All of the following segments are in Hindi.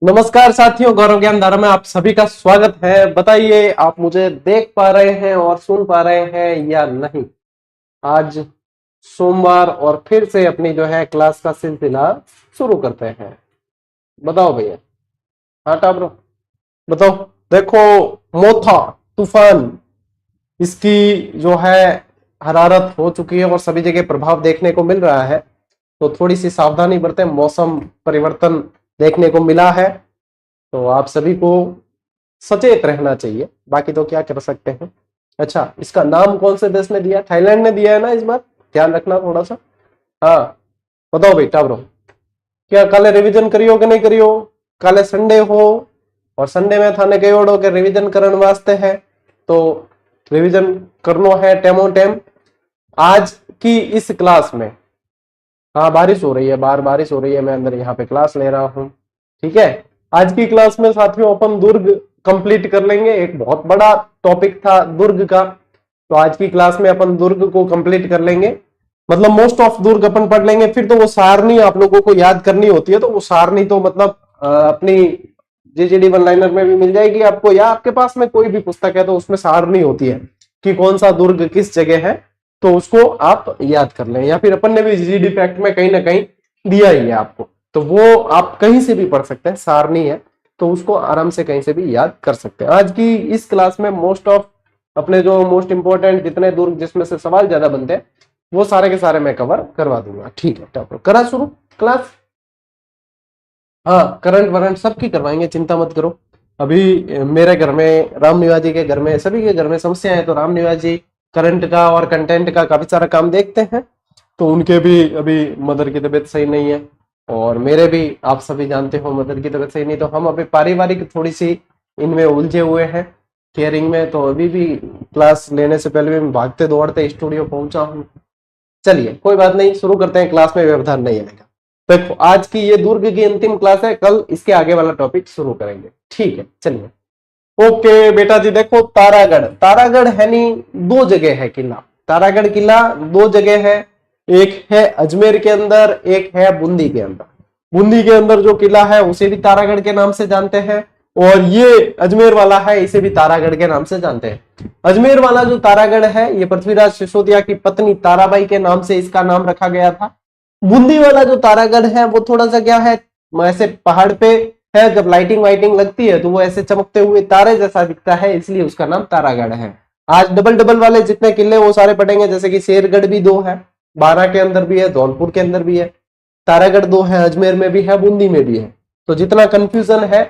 नमस्कार साथियों, गौरव ज्ञान धारा में आप सभी का स्वागत है। बताइए, आप मुझे देख पा रहे हैं और सुन पा रहे हैं या नहीं। आज सोमवार और फिर से अपनी जो है क्लास का सिलसिला शुरू करते हैं। बताओ भैया। हाँ टाब्रो, बताओ। देखो, मोथा तूफान, इसकी जो है हरारत हो चुकी है और सभी जगह प्रभाव देखने को मिल रहा है। तो थोड़ी सी सावधानी बरतें, मौसम परिवर्तन देखने को मिला है, तो आप सभी को सचेत रहना चाहिए। बाकी तो क्या कर सकते हैं। अच्छा, इसका नाम कौन से देश ने दिया? थाईलैंड ने दिया है ना इस बार, ध्यान रखना थोड़ा सा। हाँ बताओ बेटा ब्रो, क्या काले रिवीजन करियो कि नहीं करियो? काले संडे हो और संडे में थाने कहोड़ो के रिवीजन करने वास्ते है, तो रिवीजन करनो है टेमो टेम। आज की इस क्लास में, हाँ बारिश हो रही है, बाहर बारिश हो रही है, मैं अंदर यहाँ पे क्लास ले रहा हूँ। ठीक है, आज की क्लास में साथियों अपन दुर्ग कंप्लीट कर लेंगे। एक बहुत बड़ा टॉपिक था दुर्ग का, तो आज की क्लास में अपन दुर्ग को कंप्लीट कर लेंगे। मतलब मोस्ट ऑफ दुर्ग अपन पढ़ लेंगे। फिर तो वो सारणी आप लोगों को याद करनी होती है, तो वो सारणी तो मतलब अपनी जीजीडी वन लाइनर में भी मिल जाएगी आपको, या आपके पास में कोई भी पुस्तक है तो उसमें सारणी होती है कि कौन सा दुर्ग किस जगह है, तो उसको आप याद कर लें। या फिर अपन ने भी जीडी फैक्ट में कहीं ना कहीं दिया ही है आपको, तो वो आप कहीं से भी पढ़ सकते हैं, सारणी है तो उसको आराम से कहीं से भी याद कर सकते हैं। आज की इस क्लास में मोस्ट ऑफ अपने जो मोस्ट इंपोर्टेंट जितने दुर्ग जिसमें से सवाल ज्यादा बनते हैं वो सारे के सारे मैं कवर करवा दूंगा। ठीक है, टॉपर करा शुरू क्लास। हाँ, करंट वरंट सबकी करवाएंगे, चिंता मत करो। अभी मेरे घर में, राम निवाजी के घर में, सभी के घर में समस्या है, तो राम निवाजी करंट का और कंटेंट का काफी सारा काम देखते हैं। तो उनके भी अभी मदर की तबीयत सही नहीं है, और मेरे भी आप सभी जानते हो मदर की तबीयत सही नहीं, तो हम अभी पारिवारिक थोड़ी सी इनमें उलझे हुए हैं केयरिंग में। तो अभी भी क्लास लेने से पहले मैं भागते दौड़ते स्टूडियो पहुंचा हूँ। चलिए कोई बात नहीं, शुरू करते हैं। क्लास में व्यवधान नहीं आएगा। देखो, आज की ये दुर्ग की अंतिम क्लास है, कल इसके आगे वाला टॉपिक शुरू करेंगे। ठीक है, चलिए। ओके बेटा जी, देखो तारागढ़, तारागढ़ है नहीं, दो जगह है किला। तारागढ़ किला दो जगह है, एक है अजमेर के अंदर, एक है बूंदी के अंदर। बूंदी के अंदर जो किला है उसे भी तारागढ़ के नाम से जानते हैं, और ये अजमेर वाला है इसे भी तारागढ़ के नाम से जानते हैं। अजमेर वाला जो तारागढ़ है ये पृथ्वीराज सिसोदिया की पत्नी ताराबाई के नाम से इसका नाम रखा गया था। बूंदी वाला जो तारागढ़ है वो थोड़ा सा क्या है, ऐसे पहाड़ पे है, जब लाइटिंग वाइटिंग लगती है तो वो ऐसे चमकते हुए तारे जैसा दिखता है, इसलिए उसका नाम तारागढ़ है। आज डबल डबल वाले जितने किले वो सारे पढ़ेंगे, जैसे कि शेरगढ़ भी दो है, बारा के अंदर भी है, धौलपुर के अंदर भी है। तारागढ़ दो है, अजमेर में भी है, बूंदी में भी है। तो जितना कंफ्यूजन है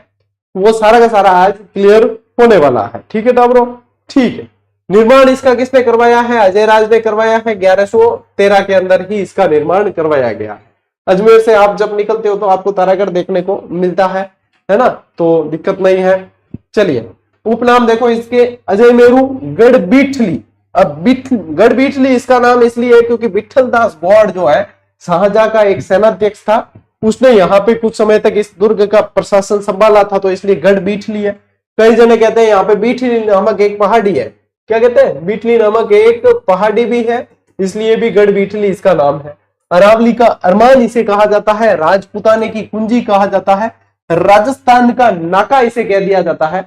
वो सारा का सारा आज क्लियर होने वाला है। ठीक है टाबरो, ठीक है। निर्माण इसका किसने करवाया है? अजय राज ने करवाया है। 1113 के अंदर ही इसका निर्माण करवाया गया है। अजमेर से आप जब निकलते हो तो आपको तारागढ़ देखने को मिलता है ना, तो दिक्कत नहीं है। चलिए, उपनाम देखो इसके, अजय मेरू गढ़ बीठली। अब गढ़ बीठली इसका नाम इसलिए है क्योंकि विठल दास गौड़ जो है शाहजहां का एक सेनाध्यक्ष था, उसने यहाँ पे कुछ समय तक इस दुर्ग का प्रशासन संभाला था, तो इसलिए गढ़ बीठली है। कई जने कहते हैं यहाँ पे बीठली नामक एक पहाड़ी है। क्या कहते हैं? बीठली नामक एक पहाड़ी भी है, इसलिए भी गढ़ बीठली इसका नाम है। अरावली का अरमान इसे कहा जाता है, राजपुताने की कुंजी कहा जाता है, राजस्थान का नाका इसे कह दिया जाता है।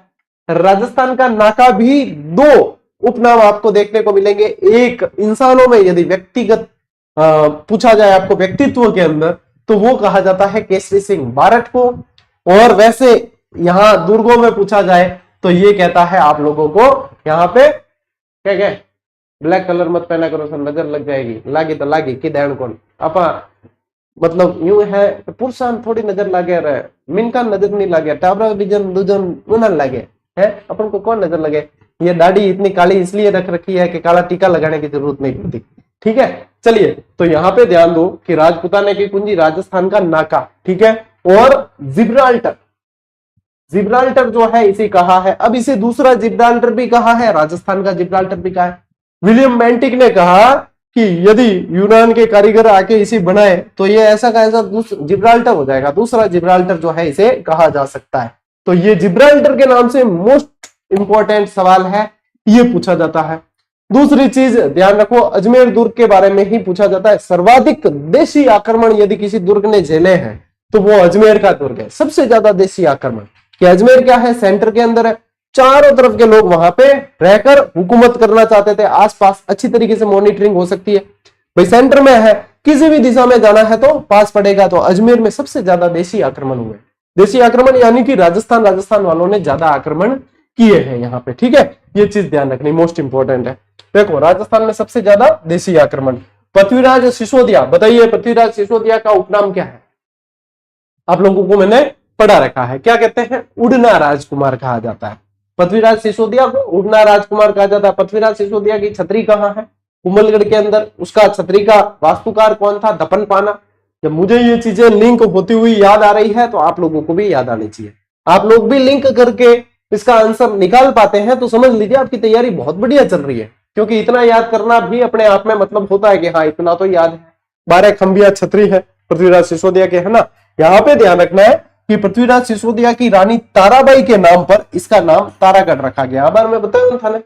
राजस्थान का नाका भी दो उपनाम आपको देखने को मिलेंगे। एक इंसानों में यदि व्यक्तिगत पूछा जाए आपको व्यक्तित्व के अंदर, तो वो कहा जाता है केसरी सिंह बारट को, और वैसे यहां दुर्गों में पूछा जाए तो ये कहता है आप लोगों को यहाँ पे क्या क्या, ब्लैक कलर मत पहना करो सर, नजर लग जाएगी। लागी तो लागी कि दैन कौन अपा, मतलब यूं है पुरुषान थोड़ी नजर लागे रहे, मिनका नजर नहीं लागे, टाबरा डिजन दुजन उन लागे है, अपन को कौन नजर लगे। ये दाढ़ी इतनी काली इसलिए रख रखी है कि काला टीका लगाने की जरूरत नहीं पड़ती। ठीक है, चलिए। तो यहाँ पे ध्यान दो कि राजपुताने की कुंजी राजस्थान का नाका, ठीक है, और जिब्राल्टर, जिब्राल्टर जो है इसे कहा है। अब इसे दूसरा जिब्राल्टर भी कहा है, राजस्थान का जिब्राल्टर भी कहा है। विलियम बेंटिक ने कहा कि यदि यूनान के कारीगर आके इसे बनाए तो ये ऐसा का ऐसा जिब्राल्टर हो जाएगा, दूसरा जिब्राल्टर जो है इसे कहा जा सकता है। तो ये जिब्राल्टर के नाम से मोस्ट इंपॉर्टेंट सवाल है, ये पूछा जाता है। दूसरी चीज ध्यान रखो, अजमेर दुर्ग के बारे में ही पूछा जाता है। सर्वाधिक देशी आक्रमण यदि किसी दुर्ग ने झेले हैं तो वो अजमेर का दुर्ग है। सबसे ज्यादा देशी आक्रमण कि अजमेर क्या है, सेंटर के अंदर है, चारों तरफ के लोग वहां पे रहकर हुकूमत करना चाहते थे, आसपास अच्छी तरीके से मॉनिटरिंग हो सकती है, भाई सेंटर में है, किसी भी दिशा में जाना है तो पास पड़ेगा। तो अजमेर में सबसे ज्यादा देशी आक्रमण हुए। देशी आक्रमण यानी कि राजस्थान वालों ने ज्यादा आक्रमण किए हैं यहाँ पे, ठीक है, ये चीज ध्यान रखनी मोस्ट इंपॉर्टेंट है। देखो राजस्थान में सबसे ज्यादा देशी आक्रमण। पृथ्वीराज सिसोदिया, बताइए पृथ्वीराज सिसोदिया का उपनाम क्या है? आप लोगों को मैंने पढ़ा रखा है, क्या कहते हैं? उड़ना राजकुमार कहा जाता है। पृथ्वीराज सिसोदिया को उड़ना राजकुमार कहा जाता है। पृथ्वीराज सिसोदिया की छतरी कहाँ है? कुंभलगढ़ के अंदर। उसका छतरी का वास्तुकार कौन था? दपन पाना। जब मुझे ये चीजें लिंक होती हुई याद आ रही है तो आप लोगों को भी याद आनी चाहिए। आप लोग भी लिंक करके इसका आंसर निकाल पाते हैं तो समझ लीजिए आपकी तैयारी बहुत बढ़िया चल रही है, क्योंकि इतना याद करना भी अपने आप में मतलब होता है कि हाँ इतना तो याद है। 12 खंबिया छतरी है पृथ्वीराज सिसोदिया के, है ना। यहाँ पे ध्यान रखना है कि पृथ्वीराज सिसोदिया की रानी ताराबाई के नाम पर इसका नाम तारागढ़ रखा गया। बार मैं बताया था ना,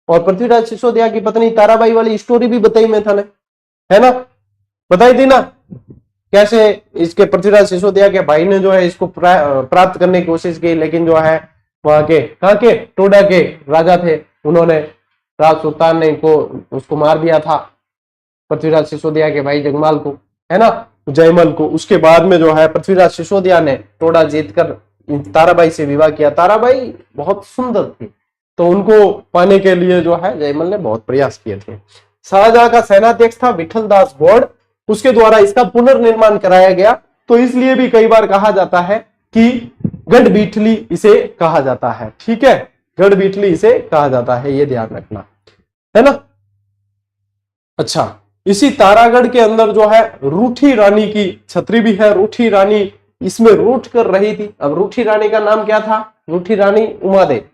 और पृथ्वीराज सिसोदिया की पत्नी ताराबाई वाली स्टोरी भी बताई मैं था ना, है ना, बताई थी ना, कैसे इसके पृथ्वीराज सिसोदिया के भाई ने जो है इसको प्राप्त करने की कोशिश की, लेकिन जो है वहां के कहाँ के टोडा के राजा थे, उन्होंने राज सुल्तान ने इनको उसको मार दिया था, पृथ्वीराज सिसोदिया के भाई जगमाल को, है ना, जयमल को। उसके बाद में जो है पृथ्वीराज सिसोदिया ने टोडा जीतकर ताराबाई से विवाह किया। ताराबाई बहुत सुंदर थी, तो उनको पाने के लिए जो है जयमल ने बहुत प्रयास किए थे। शाहजहां का सेनाध्यक्ष था विठल दास गौड़, उसके द्वारा इसका पुनर्निर्माण कराया गया। तो इसलिए भी कई बार कहा जाता है कि गढ़ बीठली इसे कहा जाता है, ठीक है, गढ़ बीठली इसे कहा जाता है, ये ध्यान रखना, है ना। अच्छा, इसी तारागढ़ के अंदर जो है रूठी रानी की छतरी भी है। रूठी रानी इसमें रूठ कर रही थी। अब रूठी रानी का नाम क्या था? रूठी रानी उमादेव।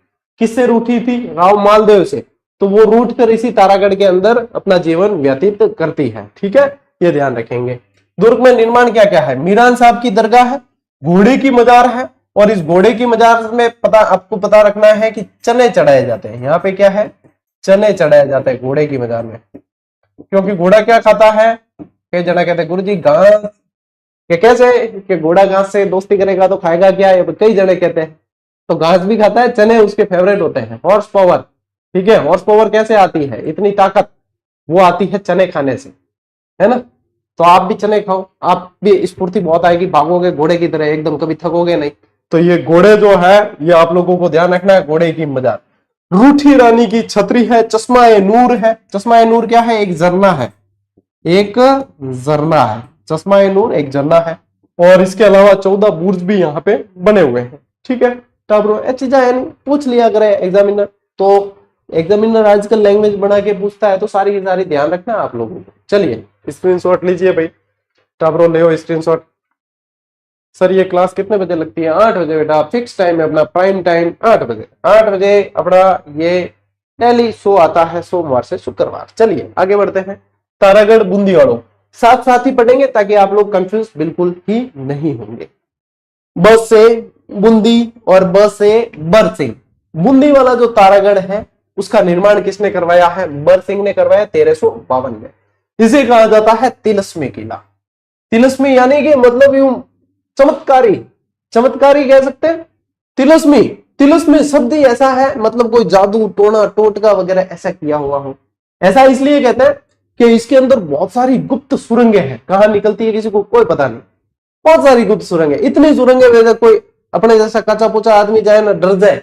किससे रूठी थी? राव मालदेव से। तो वो रूठ कर इसी तारागढ़ के अंदर अपना जीवन व्यतीत करती है, ठीक है, ये ध्यान रखेंगे। दुर्ग में निर्माण क्या क्या है? मीरान साहब की दरगाह है, घोड़े की मजार है, और इस घोड़े की मजार में आपको पता रखना है कि चने चढ़ाए जाते हैं। यहाँ पे क्या है? चने चढ़ाए जाते हैं घोड़े की मजार में, क्योंकि घोड़ा क्या खाता है? कई जना कहते हैं गुरु जी घास, कि कैसे कि घोड़ा घास से दोस्ती करेगा तो खाएगा क्या? कई जने कहते हैं तो घास भी खाता है, चने उसके फेवरेट होते हैं। हॉर्स पावर, ठीक है, हॉर्स पावर कैसे आती है? इतनी ताकत वो आती है चने खाने से, है ना। तो आप भी चने खाओ, आप भी स्फूर्ति बहुत आएगी, भागोगे घोड़े की तरह एकदम, कभी थकोगे नहीं। तो ये घोड़े जो है ये आप लोगों को ध्यान रखना है, घोड़े की मजार। रूठी रानी की छतरी है, चश्मा ए नूर है। चश्मा ए नूर क्या है? एक झरना है, एक झरना है, चश्मा ए नूर एक झरना है। और इसके अलावा 14 बुर्ज भी यहाँ पे बने हुए हैं, ठीक है। चीजें यानी पूछ लिया करे एग्जामिनर, तो एग्जामिनर आजकल लैंग्वेज बना के पूछता है, तो सारी की सारी ध्यान रखना आप लोगों को। चलिए स्क्रीनशॉट लीजिए भाई, टाब्रो ले स्क्रीनशॉट। सर ये क्लास कितने बजे लगती है? 8 बजे बेटा, फिक्स टाइम है अपना, प्राइम टाइम 8 बजे। 8 बजे अपना ये डेली शो आता है, सोमवार से शुक्रवार। चलिए आगे बढ़ते हैं। तारागढ़ बूंदी वालों साथ साथ ही पढ़ेंगे ताकि आप लोग कंफ्यूज बिल्कुल ही नहीं होंगे। ब से बूंदी और ब से बरसिंह। बूंदी वाला जो तारागढ़ है उसका निर्माण किसने करवाया है? बरसिंह ने करवाया 1352 में। इसे कहा जाता है तिलस्मी किला। तिलस्मी यानी कि मतलब यूं चमत्कारी, चमत्कारी कह सकते हैं। तिलस्मी, तिलस्मी शब्द ही ऐसा है, मतलब कोई जादू टोना टोटका वगैरह ऐसा किया हुआ हो। ऐसा इसलिए कहते हैं कि इसके अंदर बहुत सारी गुप्त सुरंगें हैं। कहां निकलती है किसी को कोई पता नहीं, बहुत सारी गुप्त सुरंगें, इतनी सुरंगें वैसे कोई अपने जैसा कच्चा पुचा आदमी जाए ना डर जाए।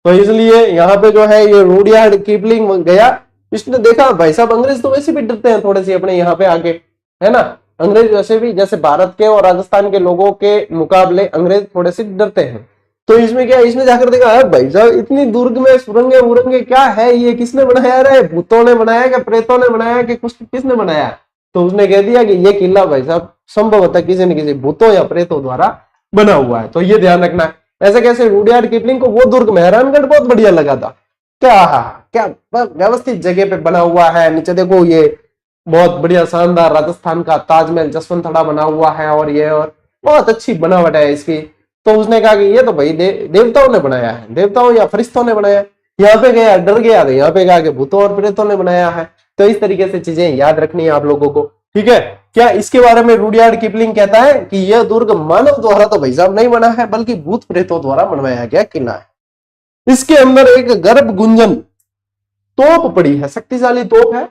तो इसलिए यहाँ पे जो है ये रुडयार्ड किपलिंग गया, इसने देखा भाई साहब अंग्रेज तो वैसे भी डरते हैं थोड़े से अपने यहाँ पे आके, है ना। अंग्रेज वैसे भी जैसे भारत के और राजस्थान के लोगों के मुकाबले अंग्रेज थोड़े से डरते हैं। तो इसमें क्या, इसने जाकर देखा है भाई साहब इतनी दुर्ग में सुरंगे उरंगे क्या है, ये किसने बनाया? रहे भूतों ने बनाया कि प्रेतों ने बनाया कि कुछ किसने बनाया? तो उसने कह दिया कि ये किला भाई साहब संभवतः किसी न किसी भूतों या प्रेतों द्वारा बना हुआ है। तो ये ध्यान रखना है। ऐसे कैसे रुडयार्ड किपलिंग को वो दुर्ग मेहरानगढ़ बहुत बढ़िया लगा था, क्या व्यवस्थित जगह पे बना हुआ है। नीचे देखो ये बहुत बढ़िया शानदार राजस्थान का ताजमहल जसवंतड़ा बना हुआ है, और ये और बहुत अच्छी बनावट है इसकी। तो उसने कहा कि ये तो भाई देवताओं ने बनाया है, देवताओं या फरिश्तों ने बनाया। यहाँ पे गया डर गया, तो यहाँ पे कहा कि भूतों और प्रेतों ने बनाया है। तो इस तरीके से चीजें याद रखनी है आप लोगों को। ठीक है। क्या इसके बारे में रुडयार्ड किपलिंग कहता है कि यह दुर्ग मानव द्वारा तो भाई साहब नहीं बना है, बल्कि भूत प्रेतों द्वारा बनवाया गया किला है। इसके अंदर एक गर्भ गुंजन तोप पड़ी है, शक्तिशाली तोप है।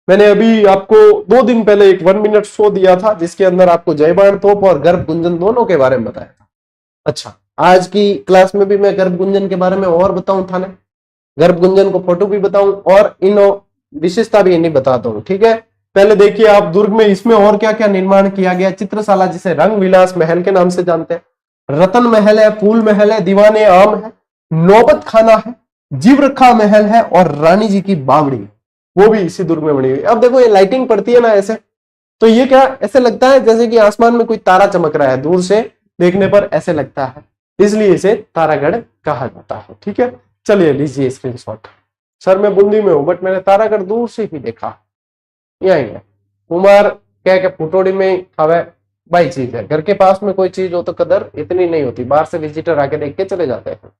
मैंने अभी आपको 2 दिन पहले एक 1 मिनट शो दिया था, जिसके अंदर आपको जयबाण तोप और गर्भ गुंजन दोनों के बारे में बताया था। अच्छा, आज की क्लास में भी मैं गर्भ गुंजन के बारे में और बताऊं था ना, गर्भ गुंजन को फोटो भी बताऊं और इन विशेषता भी इन्हीं बताता हूं। ठीक है, पहले देखिए आप दुर्ग में इसमें और क्या क्या निर्माण किया गया। चित्रशाला, जिसे रंग विलास महल के नाम से जानते हैं, रतन महल है, फूल महल है, दीवाने आम है, नौबत खाना है, जीवरखा महल है और रानी जी की बावड़ी, वो भी इसी दुर्ग में बनी हुई। अब देखो ये लाइटिंग पड़ती है ना ऐसे, तो ये क्या ऐसे लगता है जैसे कि आसमान में कोई तारा चमक रहा है, दूर से देखने पर ऐसे लगता है, इसलिए इसे तारागढ़ कहा जाता है। ठीक है, चलिए लीजिए स्क्रीनशॉट। सर मैं बूंदी में हूं, बट मैंने तारागढ़ दूर से ही देखा। यही है कुमार कह के फुटोड़ी में हवे भाई चीज है। घर के पास में कोई चीज हो तो कदर इतनी नहीं होती, बाहर से विजिटर आके देख के चले जाते हैं।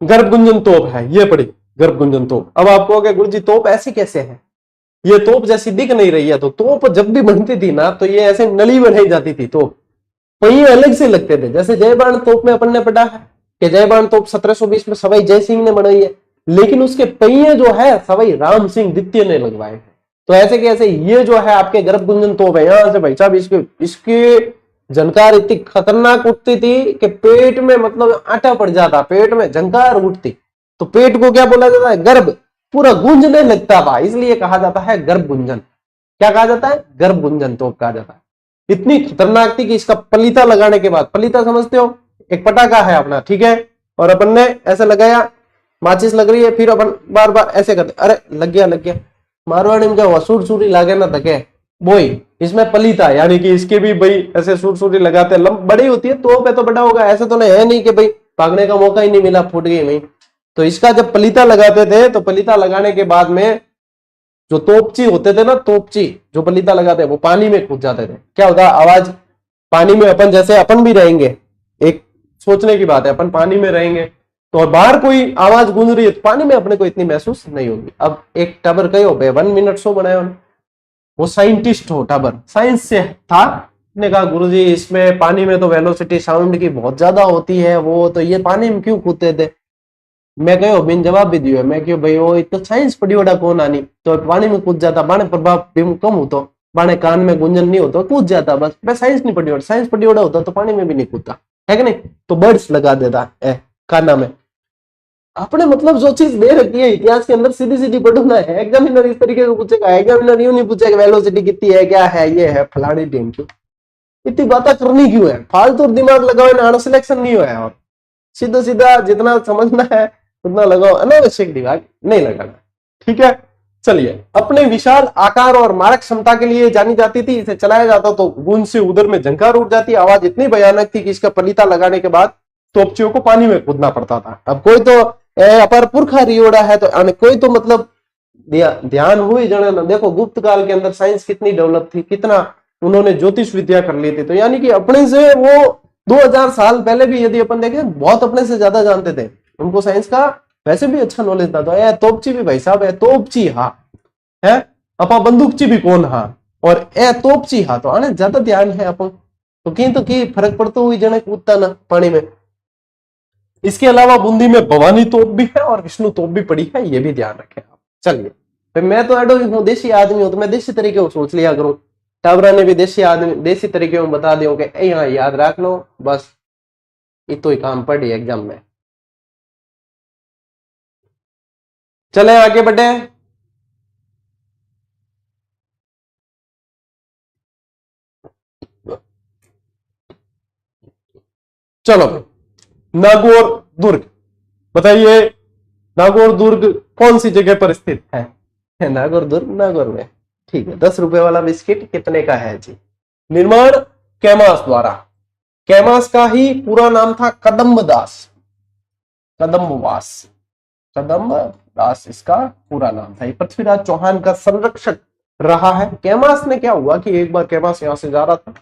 गर्भगुंजन तोप है, ये पड़ी गर्भगुंजन तोप। अब आपको अगर गुरु जी तोप ऐसी कैसे है, ये तोप जैसी दिख नहीं रही है। तो तोप जब भी बनती थी ना, तो ये ऐसे नली बनाई जाती थी, तोप पहिए अलग से लगते थे। जैसे जयबाण तोप में अपन ने पढ़ा है कि जयबाण तोप 1720 में सवाई जय सिंह ने बनाई है, लेकिन उसके पहिए जो है सवाई राम सिंह द्वितीय ने लगवाए हैं। तो ऐसे कैसे ये जो है आपके गर्भगुंजन तोप है, यहां से भाई साहब इसके झंकार इतनी खतरनाक उठती थी कि पेट में मतलब आटा पड़ जाता, पेट में झंकार उठती। तो पेट को क्या बोला जाता है, गर्भ पूरा गूंजने लगता था, इसलिए कहा जाता है गर्भ गुंजन। क्या कहा जाता है, गर्भ गुंजन तोप कहा जाता है। इतनी खतरनाक थी कि इसका पलीता लगाने के बाद, पलीता समझते हो, एक पटाखा है अपना, ठीक है, और अपन ने ऐसे लगाया, माचिस लग रही है, फिर अपन बार बार ऐसे करते, अरे लग गया लग गया। मारवाड़ी में क्या हुआ, सूर सूरी लागे ना धके बोई, इसमें पलीता, यानी कि इसके भी भाई ऐसे सूर सूरी लगाते हैं, बड़ी होती है तो पे तो बड़ा होगा, ऐसे तो नहीं है नहीं कि भाई भागने का मौका ही नहीं मिला, फूट गई नहीं। तो इसका जब पलीता लगाते थे, तो पलीता लगाने के बाद में जो तोपची होते थे ना, तोपची जो पलीता लगाते हैं, वो पानी में कूद जाते थे। क्या होता है, आवाज पानी में, अपन जैसे अपन भी रहेंगे, एक सोचने की बात है, अपन पानी में रहेंगे तो बाहर कोई आवाज गूंज रही है तो पानी में अपने को इतनी महसूस नहीं होगी। अब एक टाबर कहो 1 मिनट शो बनाया उन्होंने, वो साइंटिस्ट हो, टाबर साइंस से था, ने कहा गुरुजी इसमें पानी में तो वेलोसिटी साउंड की बहुत ज्यादा होती है, वो तो ये पानी में क्यों कूदते थे। मैं कहो बिन जवाब भी दियो, मैं क्यों भाई वो तो साइंस पढ़ी वड़ा कौन आनी, तो पानी में कूद जाता, बाणे प्रभाव कम हो तो बाणे कान में गुंजन नहीं होता, कूद जाता बस। मैं साइंस नहीं पढ़ी वड़ा, साइंस पढ़ी वड़ा होता तो पानी में भी नहीं कूदता, है कि नहीं। तो बर्ड्स लगा देता काना में। आपने मतलब जो चीज दे रखी है इतिहास के अंदर, सीधी सीधी पढ़ना है। एग्जामिनर इस तरीके से पूछेगा, एग्जामिनर यूं नहीं पूछेगा वेलोसिटी कितनी है, क्या है, ये है फलानी टीम की, इतनी बातें करनी क्यों है, फालतू दिमाग लगाओ ना, सिलेक्शन नहीं हुआ है। और सीधा सीधा जितना समझना है उतना लगाओ, अनावश्यक दिमाग नहीं लगाना। ठीक है, चलिए। अपने विशाल आकार और मारक क्षमता के लिए जानी जाती थी, इसे चलाया जाता तो गूंज से उधर में झंकार उठ जाती, आवाज इतनी भयानक थी कि इसका पलीता लगाने के बाद तोपचियों को पानी में कूदना पड़ता था। अब कोई तो अपर पुरखा रियोड़ा है, तो कोई तो मतलब ध्यान हुई जने ना। देखो गुप्त काल के अंदर साइंस कितनी डेवलप थी, कितना उन्होंने ज्योतिष विद्या कर ली थी। तो यानी कि अपने से वो 2000 साल पहले भी यदि अपन देखें, बहुत अपने से ज्यादा जानते थे, उनको साइंस का वैसे भी अच्छा नॉलेज था। तो ए तोपची भी भाई साहब है, तोपची हा है, अपा बंदूकची भी कौन हा, और ए तोपची हा, तो आने ज्यादा ध्यान है अपन। तो की फर्क पड़ता हुई जने कूदता ना पानी में। इसके अलावा बूंदी में भवानी तोप भी है और विष्णु तोप भी पड़ी है, ये भी ध्यान रखें आप। चलिए, तो मैं तो एडो हूँ, देसी आदमी हूं, तो मैं देसी तरीके को सोच लिया करूं। टावरा ने भी देसी आदमी देसी तरीके में बता दियो कि यहाँ याद रख लो, बस इतो ही काम पड़ी एग्जाम में। चले आगे बढ़े। चलो, नागौर दुर्ग बताइए, नागौर दुर्ग कौन सी जगह पर स्थित है। नागौर दुर्ग नागौर में, ठीक है। 10 रुपए वाला बिस्किट कितने का है जी। निर्माण कैमास द्वारा, कैमास का ही पूरा नाम था कदम्बदास, कदम्बवास, कदम्बदास इसका पूरा नाम था। पृथ्वीराज चौहान का संरक्षक रहा है। कैमास ने क्या हुआ कि एक बार कैमास यहां से जा रहा था,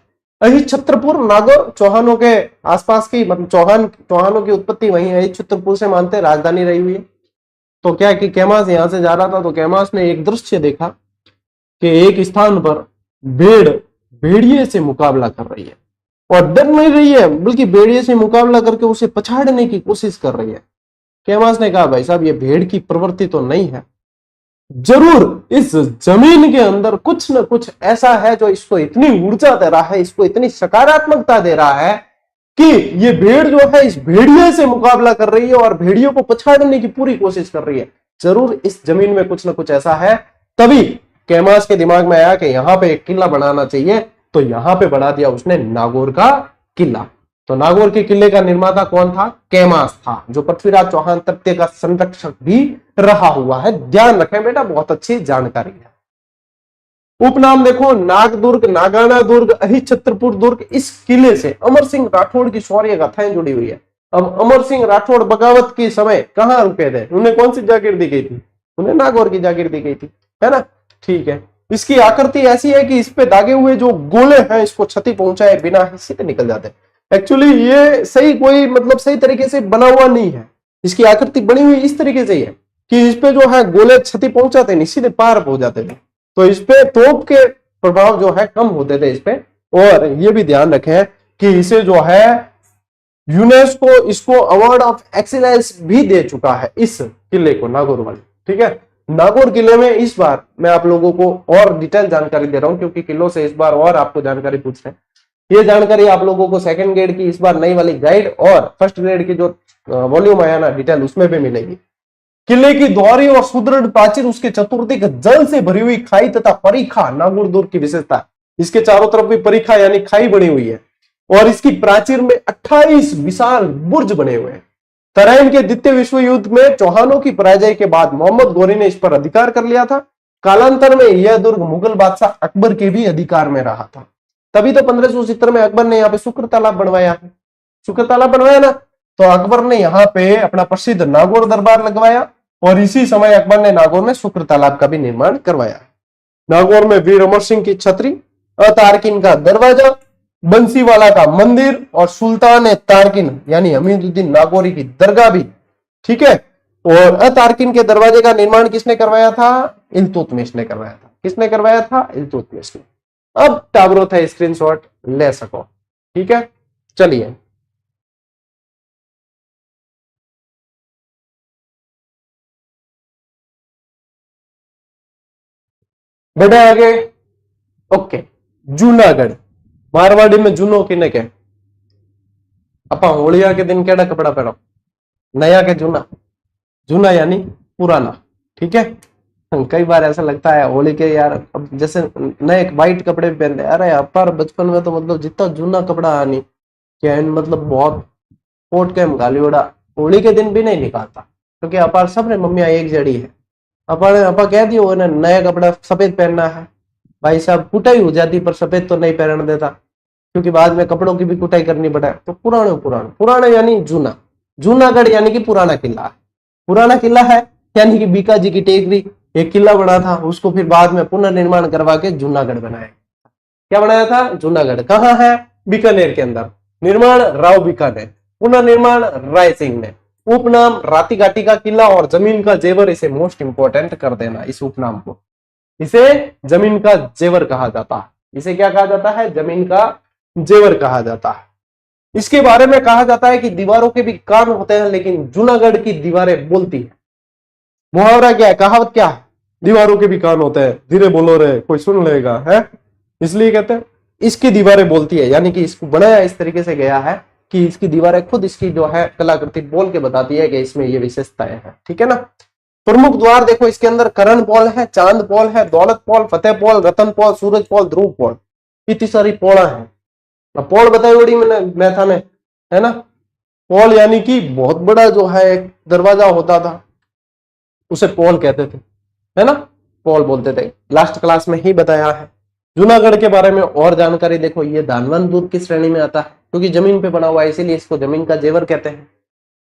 अही छत्रपुर नागौर चौहानों के आसपास की, मतलब चौहानों की उत्पत्ति वहीं है, छत्रपुर से मानते राजधानी रही हुई है। तो क्या कि कैमास यहां से जा रहा था, तो कैमास ने एक दृश्य देखा कि एक स्थान पर भेड़ भेड़िए से मुकाबला कर रही है और डर नहीं रही है, बल्कि भेड़िए से मुकाबला करके उसे पछाड़ने की कोशिश कर रही है। कैमास ने कहा भाई साहब ये भेड़ की प्रवृत्ति तो नहीं है, जरूर इस जमीन के अंदर कुछ न कुछ ऐसा है जो इसको इतनी ऊर्जा दे रहा है, इसको इतनी सकारात्मकता दे रहा है कि ये भेड़ जो है इस भेड़िए से मुकाबला कर रही है और भेड़ियों को पछाड़ने की पूरी कोशिश कर रही है। जरूर इस जमीन में कुछ न कुछ ऐसा है। तभी कैमास के दिमाग में आया कि यहां पे एक किला बनाना चाहिए, तो यहां पे बना दिया उसने नागौर का किला। तो नागौर के किले का निर्माता कौन था? कैमास था, जो पृथ्वीराज चौहान तृतीय का संरक्षक भी रहा हुआ है। ध्यान रखें बेटा, बहुत अच्छी जानकारी है। उपनाम देखो, नागदुर्ग, नागाना दुर्ग, अहिछत्रपुर दुर्ग। इस किले से अमर सिंह राठौड़ की शौर्य गाथाएं जुड़ी हुई है। अब अमर सिंह राठौड़ बगावत के समय कहां रुके थे? उन्हें कौन सी जागीर दी गई थी? उन्हें नागौर की जागीर दी गई थी, है ना? ठीक है। इसकी आकृति ऐसी है कि इस पे दागे हुए जो गोले हैं इसको क्षति पहुंचाए बिना ही सीधे निकल जाते हैं। एक्चुअली ये सही कोई मतलब सही तरीके से बना हुआ नहीं है। इसकी आकृति बनी हुई इस तरीके से ही है कि इस पे जो है गोले क्षति पहुंचाते नहीं, सीधे पार हो जाते थे। तो इस पे तोप के प्रभाव जो है कम होते थे इस पे। और ये भी ध्यान रखें कि इसे जो है यूनेस्को इसको अवार्ड ऑफ एक्सीलेंस भी दे चुका है, इस किले को, नागौर वाले। ठीक है। नागौर किले में इस बार मैं आप लोगों को और डिटेल जानकारी दे रहा हूं, क्योंकि किलों से इस बार और आपको जानकारी पूछ रहे हैं। ये जानकारी आप लोगों को सेकंड ग्रेड की इस बार नई वाली गाइड और फर्स्ट ग्रेड की जो वॉल्यूम आया ना डिटेल, उसमें भी मिलेगी। किले की द्वारी और सुदृढ़ प्राचीर, उसके चतुर्दिक जल से भरी हुई खाई तथा परिखा नागौर दुर्ग की विशेषता। इसके चारों तरफ भी परिखा यानी खाई बनी हुई है और इसकी प्राचीर में 28 विशाल बुर्ज बने हुए हैं। तराइन के द्वितीय विश्व युद्ध में चौहानों की पराजय के बाद मोहम्मद गौरी ने इस पर अधिकार कर लिया था। कालांतर में यह दुर्ग मुगल बादशाह अकबर के भी अधिकार में रहा था। तभी तो 1570 में अकबर ने यहाँ पे शुक्र तालाब बनवाया है। शुक्र तालाब बनवाया ना, तो अकबर ने यहाँ पे अपना प्रसिद्ध नागौर दरबार लगवाया और इसी समय अकबर ने नागौर में शुक्र तालाब का भी निर्माण करवाया। नागौर में वीर अमर सिंह की छतरी, अतारकिन का दरवाजा, बंसीवाला का मंदिर और सुल्तान तारकिन यानी हमीदुद्दीन नागौरी की दरगाह भी। ठीक है। और अतारकिन के दरवाजे का निर्माण किसने करवाया था? इल्तुतमिश ने करवाया था। किसने करवाया था? इल्तुतमिश ने। अब टाबरो था, स्क्रीनशॉट ले सको। ठीक है। चलिए बढ़े आगे। ओके, जूनागढ़। मारवाड़ी में जूनो किने के? अपा होलिया के दिन केड़ा कपड़ा पहनो? नया के जूना? जूना यानी पुराना। ठीक है। कई बार ऐसा लगता है होली के यार, अब जैसे नए व्हाइट कपड़े पहनते, अरे अपार बचपन में तो मतलब जितना जूना कपड़ा आनी क्या मतलब बहुत कोट के गालीवड़ा होली के दिन भी नहीं निकालता, क्योंकि अपार सब ने मम्मिया एक जड़ी है। अपा कह दियो ना नया कपड़ा सफेद पहनना है, भाई साहब कुटाई हो जाती पर सफेद तो नहीं पहन देता, क्योंकि बाद में कपड़ों की भी कुटाई करनी पड़े। तो पुराने पुराना पुराना यानी जूना। जूनागढ़ यानी कि पुराना किला है। पुराना किला है यानी कि बीकाजी की टेकरी एक किला बना था, उसको फिर बाद में पुनर्निर्माण करवा के जूनागढ़ बनाया। क्या बनाया था? जूनागढ़। कहाँ है? बीकानेर के अंदर। निर्माण राव बीकानेर, पुनर्निर्माण राय सिंह ने। उपनाम राती घाटी का किला और जमीन का जेवर। इसे मोस्ट इंपोर्टेंट कर देना इस उपनाम को। इसे जमीन का जेवर कहा जाता है। इसे क्या कहा जाता है? जमीन का जेवर कहा जाता है। इसके बारे में कहा जाता है कि दीवारों के भी कान होते हैं, लेकिन जूनागढ़ की दीवारें बोलती है। मुहावरा क्या है? कहावत क्या है? दीवारों के भी कान होते हैं, धीरे बोलो रे कोई सुन लेगा, है इसलिए कहते हैं इसकी दीवारें बोलती है। यानी कि इसको बनाया इस तरीके से गया है कि इसकी दीवारें खुद इसकी जो है कलाकृति बोल के बताती है कि इसमें ये विशेषताएं हैं। ठीक है ना। प्रमुख द्वार देखो, इसके अंदर करण पॉल है, चांद पॉल है, दौलत पॉल, फतेह पॉल, रतन पॉल, सूरज पॉल, ध्रुव पॉल। इतनी सारी पौड़ा है। पॉल बताई बड़ी मैं था ने, है ना। पॉल यानी कि बहुत बड़ा जो है एक दरवाजा होता था, उसे पॉल कहते थे, है ना। पॉल बोलते थे। लास्ट क्लास में ही बताया है। जूनागढ़ के बारे में और जानकारी देखो, ये धानवन दुर्ग की श्रेणी में आता है, क्योंकि जमीन पे बना हुआ है, इसीलिए इसको जमीन का जेवर कहते हैं।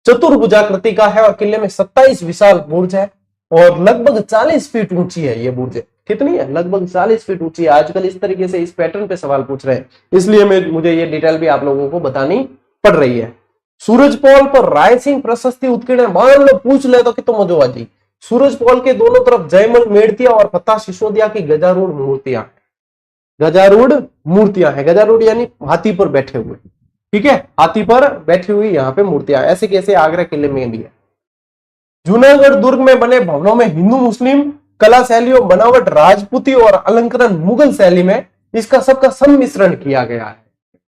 चतुर्भुजाकृति का है और किले में 27 विशाल बुर्ज है और लगभग 40 फीट ऊंची है ये बुर्ज। कितनी है? लगभग 40 फीट ऊंची है। आजकल इस तरीके से इस पैटर्न पे सवाल पूछ रहे हैं, इसलिए मुझे ये डिटेल भी आप लोगों को बतानी पड़ रही है। सूरज पोल पर राय सिंह प्रशस्ति उत्कीर्ण, मान लो पूछ ले तो कि तुम मजो आ जी। सूरज पोल के दोनों तरफ जयमल मेड़तिया और फतेह सिसोदिया की गजारूढ़ मूर्तियां हैं। गजारूढ़ मूर्तियां हैं, गजारूढ़ यानी हाथी पर बैठे हुए, ठीक है, हाथी पर बैठी हुई यहाँ पे मूर्तियां, ऐसे कैसे आगरा किले में भी है। जूनागढ़ दुर्ग में बने भवनों में हिंदू मुस्लिम कला शैलियों, बनावट राजपूती और अलंकरण मुगल शैली में इसका सबका सम्मिश्रण किया गया है,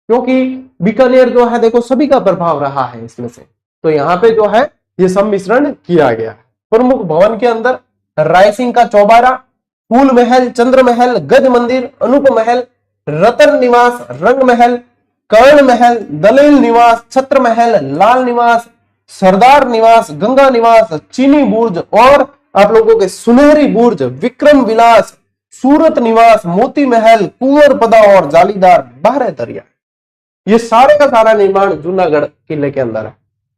क्योंकि बीकानेर जो है देखो सभी का प्रभाव रहा है इसमें से, तो यहाँ पे जो है ये सम्मिश्रण किया गया है। प्रमुख भवन के अंदर राय सिंह का चौबारा, फूल महल, चंद्र महल, गज मंदिर, अनूप महल, रतन निवास, रंग महल, कर्ण महल, दलील निवास, छत्र महल, लाल निवास, सरदार निवास, गंगा निवास, चीनी बुर्ज और आप लोगों के सुनहरी बुर्ज, विक्रम विलास, सूरत निवास, मोती महल, कुंवर पदा और जालीदार बारह दरिया, ये सारे का सारा निर्माण जूनागढ़ किले के अंदर है।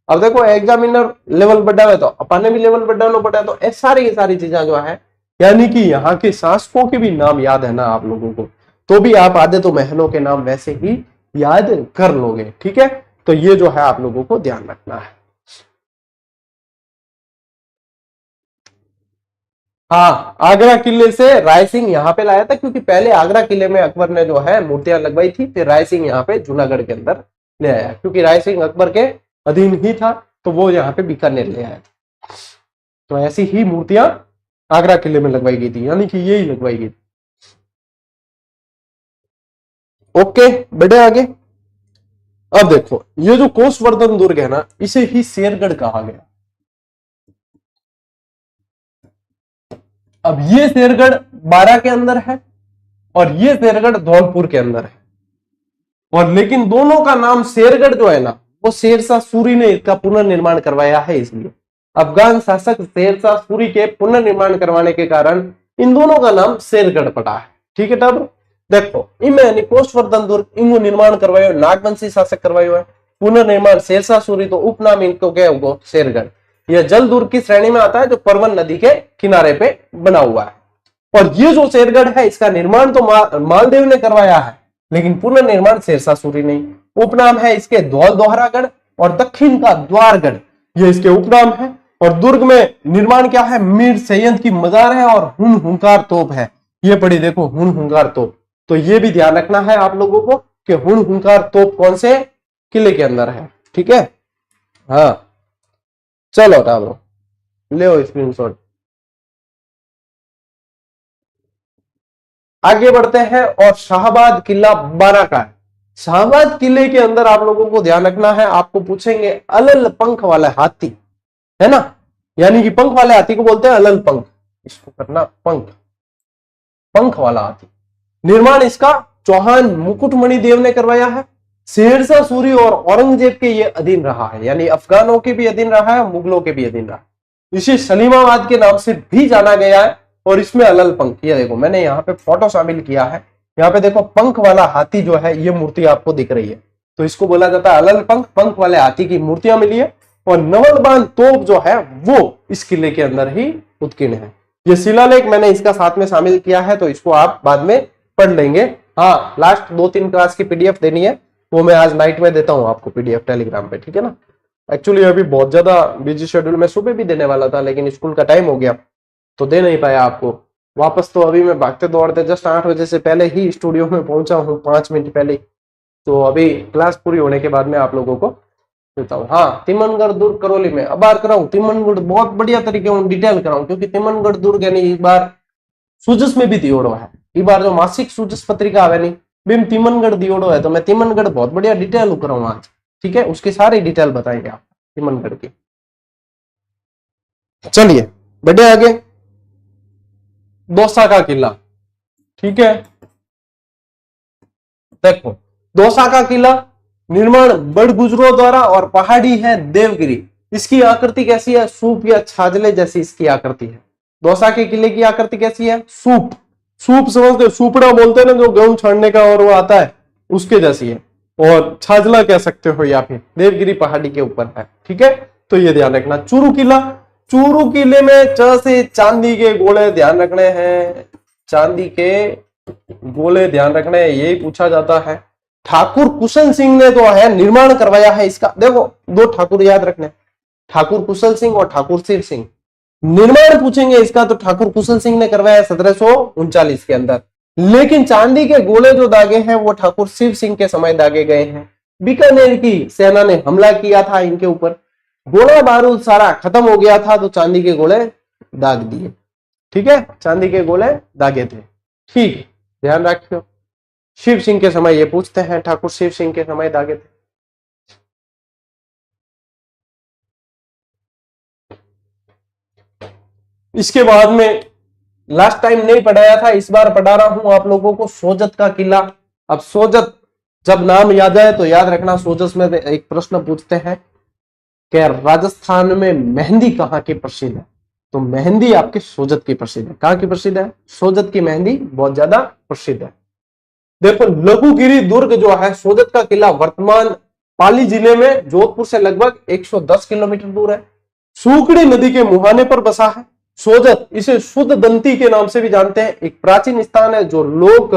अब देखो एग्जामिनर लेवल बढ़ा हुआ तो अपने भी लेवल बढ़ाना पड़ा, तो ऐसी सारी चीजें जो है, यानी कि यहाँ के शासकों के भी नाम याद है ना आप लोगों को, तो भी आप आधे तो महलों के नाम वैसे ही याद कर लोगे, ठीक है। तो ये जो है आप लोगों को ध्यान रखना है। हाँ, आगरा किले से राय सिंह यहाँ पे लाया था, क्योंकि पहले आगरा किले में अकबर ने जो है मूर्तियां लगवाई थी, फिर राय सिंह यहाँ पे जूनागढ़ के अंदर ले आया, क्योंकि राय सिंह अकबर के अधीन ही था, तो वो यहाँ पे बीकानेर ले आया था। तो ऐसी ही मूर्तियां आगरा किले में लगवाई गई थी, यानी कि यही लगवाई गई थी। ओके, बढ़े आगे। अब देखो ये जो कोसवर्धन दुर्ग है ना, इसे ही शेरगढ़ कहा गया। अब ये शेरगढ़ बारा के अंदर है और ये शेरगढ़ धौलपुर के अंदर है, और लेकिन दोनों का नाम शेरगढ़ जो है ना, वो शेरशाह सूरी ने इसका पुनर्निर्माण करवाया है, इसलिए अफगान शासक शेरशाह सूरी के पुनर्निर्माण करवाने के कारण इन दोनों का नाम शेरगढ़ पड़ा है, ठीक है। तब देखो इनमें कोसवर्धन दुर्ग इनको निर्माण करवायो नागवंशी शासक करवायो है, पुनर्निर्माण शेरशाह सूरी, तो उपनाम इनको क्या होगा, शेरगढ़। यह जल दुर्ग की श्रेणी में आता है, जो परवन नदी के किनारे पे बना हुआ है। और ये जो शेरगढ़ है, इसका निर्माण तो मालदेव ने करवाया है, लेकिन पुनर्निर्माण शेरशाह सूरी ने। उपनाम है इसके धौल दोहरागढ़ और दक्षिण का द्वारगढ़, ये इसके उपनाम है। और दुर्ग में निर्माण क्या है, मीर सैयद की मजार है और हुंकार तोप है, ये पड़ी देखो हुंकार तोप। तो ये भी ध्यान रखना है आप लोगों को कि हुंकार तोप कौन से किले के अंदर है, ठीक है। हाँ चलो टालो, ले स्क्रीनशॉट। आगे बढ़ते हैं, और शाहबाद किला बारा का है। शाहबाद किले के अंदर आप लोगों को ध्यान रखना है, आपको पूछेंगे अलल पंख वाला हाथी, है ना, यानी कि पंख वाले हाथी को बोलते हैं अलल पंख, इसको करना पंख, पंख वाला हाथी। निर्माण इसका चौहान मुकुटमणि देव ने करवाया है। शेरशाह सूरी और औरंगजेब के ये अधीन रहा है, यानी अफगानों के भी अधीन रहा है, मुगलों के भी अधीन रहा है। इसे सलीमाबाद के नाम से भी जाना गया है। और इसमें अलल पंख, ये देखो मैंने यहाँ पे फोटो शामिल किया है, यहाँ पे देखो पंख वाला हाथी जो है, ये मूर्ति आपको दिख रही है, तो इसको बोला जाता है अलल पंख, पंख वाले हाथी की मूर्तियां मिली है। और नवलबान तोप जो है वो इस किले के अंदर ही उत्कीर्ण है। ये शिलालेख मैंने इसका साथ में शामिल किया है, तो इसको आप बाद में पढ़ लेंगे। हाँ, लास्ट 2-3 क्लास की पीडीएफ देनी है, वो मैं आज नाइट में देता हूँ आपको पीडीएफ टेलीग्राम पे, ठीक है ना। एक्चुअली अभी बहुत ज्यादा बिजी शेड्यूल में, सुबह भी देने वाला था, लेकिन स्कूल का टाइम हो गया तो दे नहीं पाया आपको वापस। तो अभी मैं भागते दौड़ते जस्ट 8 बजे से पहले ही स्टूडियो में पहुंचा हूँ, 5 मिनट पहले। तो अभी क्लास पूरी होने के बाद में आप लोगों को देता हूँ। हाँ, तिमनगढ़ दुर्ग करौली में अब बार कराऊं, तिमनगढ़ बहुत बढ़िया तरीके से डिटेल कराऊं, क्योंकि तिमनगढ़ दुर्ग यानी इस बार सूजस में भी दियोड़ो है, इस बार जो मासिक सूजस पत्रिका आवे नहीं बिम तिमनगढ़ दियोड़ो है, तो मैं तिमनगढ़ बहुत बढ़िया डिटेल कराऊंगा आज, ठीक है। उसकी सारी डिटेल बताएंगे आप तिमनगढ़ की। चलिए बढ़े आगे, दौसा का किला, ठीक है। देखो दौसा का किला निर्माण बड़ गुजरों द्वारा और पहाड़ी है देवगिरी। इसकी आकृति कैसी है, सूप या छाजले जैसी इसकी आकृति है। दौसा के किले की आकृति कैसी है, सूप, सूप समझते, सूपड़ा बोलते हैं ना जो गेहूं छानने का और वो आता है, उसके जैसी है। और छाजला कह सकते हो, या फिर देवगिरी पहाड़ी के ऊपर है, ठीक है। तो ये ध्यान रखना। चूरू किला, चूरू किले में च से चांदी के गोले ध्यान रखने हैं, चांदी के गोले ध्यान रखने हैं, यही पूछा जाता है। ठाकुर कुशल सिंह ने तो है निर्माण करवाया है इसका। देखो 2 ठाकुर याद रखने, ठाकुर कुशल सिंह और ठाकुर सिर सिंह, निर्माण पूछेंगे इसका तो ठाकुर कुशल सिंह ने करवाया 1739 के अंदर। लेकिन चांदी के गोले जो दागे हैं वो ठाकुर शिव सिंह के समय दागे गए हैं। बीकानेर की सेना ने हमला किया था इनके ऊपर, गोला बारूद सारा खत्म हो गया था तो चांदी के गोले दाग दिए। ठीक है, चांदी के गोले दागे थे। ठीक, ध्यान रखियो। शिव सिंह के समय ये पूछते हैं, ठाकुर शिव सिंह के समय दागे थे। इसके बाद में लास्ट टाइम नहीं पढ़ाया था, इस बार पढ़ा रहा हूं आप लोगों को सोजत का किला। अब सोजत जब नाम याद आए तो याद रखना, सोजत में एक प्रश्न पूछते हैं कि राजस्थान में मेहंदी कहाँ की प्रसिद्ध है, तो मेहंदी आपके सोजत की प्रसिद्ध है। कहाँ की प्रसिद्ध है? सोजत की मेहंदी बहुत ज्यादा प्रसिद्ध है। देखो लघुगिरी दुर्ग जो है, सोजत का किला वर्तमान पाली जिले में जोधपुर से लगभग 110 किलोमीटर दूर है। सूखड़ी नदी के मुहाने पर बसा है सोजत। इसे शुद्ध दंती के नाम से भी जानते हैं। एक प्राचीन स्थान है जो लोक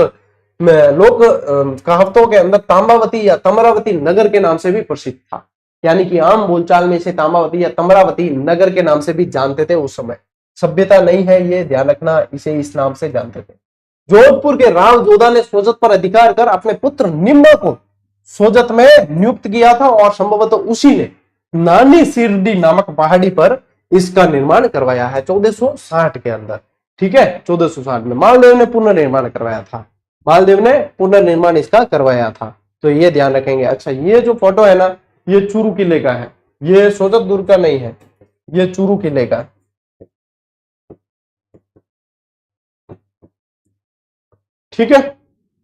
कहावतों के अंदर तांबावती या तमरावती नगर के नाम से भी प्रसिद्ध था। यानी कि आम बोलचाल में इसे तांबावती या तमरावती नगर के नाम से भी जानते थे उस समय। सभ्यता नहीं है ये, ध्यान रखना, इसे इस नाम से जानते थे। जोधपुर के राव जोधा ने सोजत पर अधिकार कर अपने पुत्र निम्बा को सोजत में नियुक्त किया था और संभवतः उसी ने नानी सिरडी नामक पहाड़ी पर इसका निर्माण करवाया है 1460 के अंदर। ठीक है, 1460 में मालदेव ने पुनर्निर्माण करवाया था। मालदेव ने पुनर्निर्माण इसका करवाया था, तो ये ध्यान रखेंगे। अच्छा, ये जो फोटो है ना, ये चूरू किले का है, ये सोजत दुर्ग का नहीं है, ये चूरू किले का। ठीक है,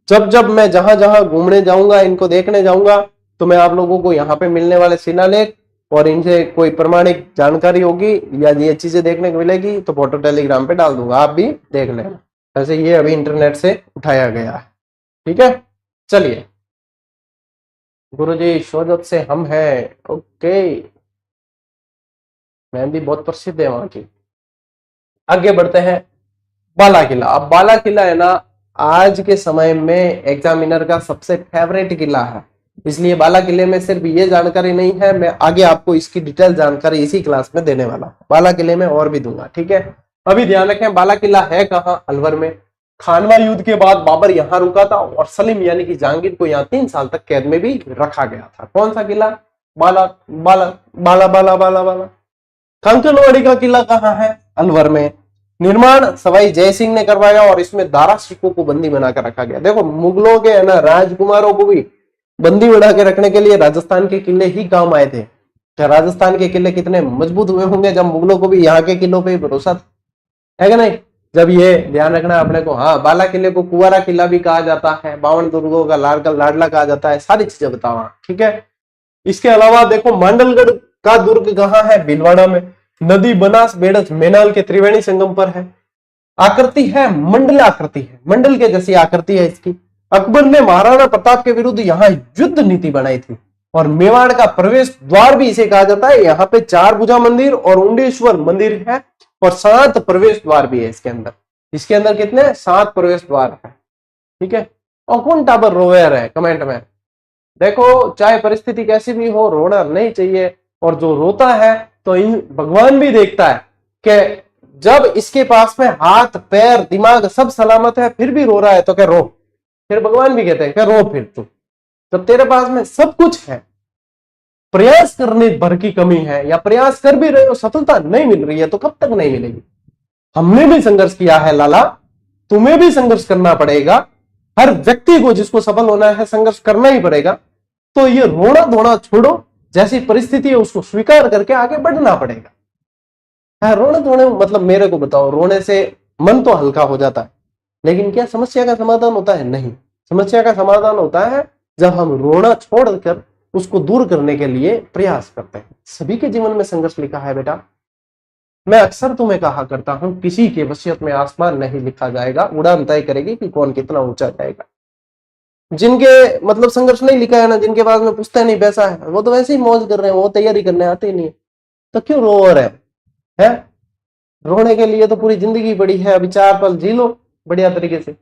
जब जब मैं जहां जहां घूमने जाऊंगा, इनको देखने जाऊंगा, तो मैं आप लोगों को यहाँ पे मिलने वाले शिलालेख और इनसे कोई प्रमाणिक जानकारी होगी या ये चीजें देखने को मिलेगी तो फोटो टेलीग्राम पे डाल दूंगा, आप भी देख लेना। वैसे ये अभी इंटरनेट से उठाया गया है। ठीक है, चलिए। गुरुजी सोजत से हम हैं, ओके। मेहंदी बहुत प्रसिद्ध है वहां की। आगे बढ़ते हैं। बाला किला। अब बाला किला है ना, आज के समय में एग्जामिनर का सबसे फेवरेट किला है, इसलिए बाला किले में सिर्फ ये जानकारी नहीं है, मैं आगे आपको इसकी डिटेल जानकारी इसी क्लास में देने वाला हूं। बाला किले में और भी दूंगा। ठीक है, अभी ध्यान रखें, बाला किला है कहाँ? अलवर में। खानवा युद्ध के बाद बाबर यहाँ रुका था और सलीम यानी कि जहांगीर को यहाँ 3 साल तक कैद में भी रखा गया था। कौन सा किला? बाला बाला बाला बाला बाला बाला। कंकनवाड़ी का किला कहाँ है? अलवर में। निर्माण सवाई जय सिंह ने करवाया और इसमें दारा सिखों को बंदी बनाकर रखा गया। देखो मुगलों के है ना राजकुमारों को भी बंदी बना के रखने के लिए राजस्थान के किले ही काम आए थे। क्या राजस्थान के किले कितने मजबूत हुए होंगे जब मुगलों को भी यहाँ के किलों पे भरोसा था, है कि नहीं? जब ये ध्यान रखना अपने को। हाँ, बाला किले को कुंवारा किला भी कहा जाता है, 52 दुर्गों का लाडला कहा जाता है, सारी चीजें बताओ। ठीक है, इसके अलावा देखो मांडलगढ़ का दुर्ग कहाँ है? भीलवाड़ा में। नदी बनास बेड़च मेनाल के त्रिवेणी संगम पर है। आकृति है मंडल आकृति है, मंडल के जैसी आकृति है इसकी। अकबर ने महाराणा प्रताप के विरुद्ध यहाँ युद्ध नीति बनाई थी और मेवाड़ का प्रवेश द्वार भी इसे कहा जाता है। यहाँ पे 4 भुजा मंदिर और उंडेश्वर मंदिर है और 7 प्रवेश द्वार भी है इसके अंदर। इसके अंदर कितने? 7 प्रवेश द्वार है। ठीक है, और कौन टाबर रोयर है कमेंट में? देखो, चाहे परिस्थिति कैसी भी हो, रोना नहीं चाहिए। और जो रोता है तो भगवान भी देखता है कि जब इसके पास में हाथ पैर दिमाग सब सलामत है फिर भी रो रहा है तो क्या रो। फिर भगवान भी कहते हैं क्या रो फिर तू। जब तेरे पास में सब कुछ है, प्रयास करने भर की कमी है या प्रयास कर भी रहे हो, सफलता नहीं मिल रही है, तो कब तक नहीं मिलेगी? हमने भी संघर्ष किया है लाला, तुम्हें भी संघर्ष करना पड़ेगा। हर व्यक्ति को जिसको सफल होना है संघर्ष करना ही पड़ेगा। तो ये रोना धोना छोड़ो, जैसी परिस्थिति है उसको स्वीकार करके आगे बढ़ना पड़ेगा। रोने धोने मतलब मेरे को बताओ, रोने से मन तो हल्का हो जाता है, लेकिन क्या समस्या का समाधान होता है? नहीं। समस्या का समाधान होता है जब हम रोना छोड़कर उसको दूर करने के लिए प्रयास करते हैं। सभी के जीवन में संघर्ष लिखा है बेटा। मैं अक्सर तुम्हें कहा करता हूं, किसी के वसीयत में आसमान नहीं लिखा जाएगा, उड़ान तय करेगी कि कौन कितना ऊंचा जाएगा। जिनके मतलब संघर्ष नहीं लिखा है ना, जिनके पास में पुछता नहीं पैसा है, वो तो वैसे ही मौज कर रहे हैं, वो तैयारी करने आते ही नहीं है, तो क्यों रो रहे हैं? रोने के लिए तो पूरी जिंदगी पड़ी है, अभी 4 पल जी लो बढ़िया तरीके से।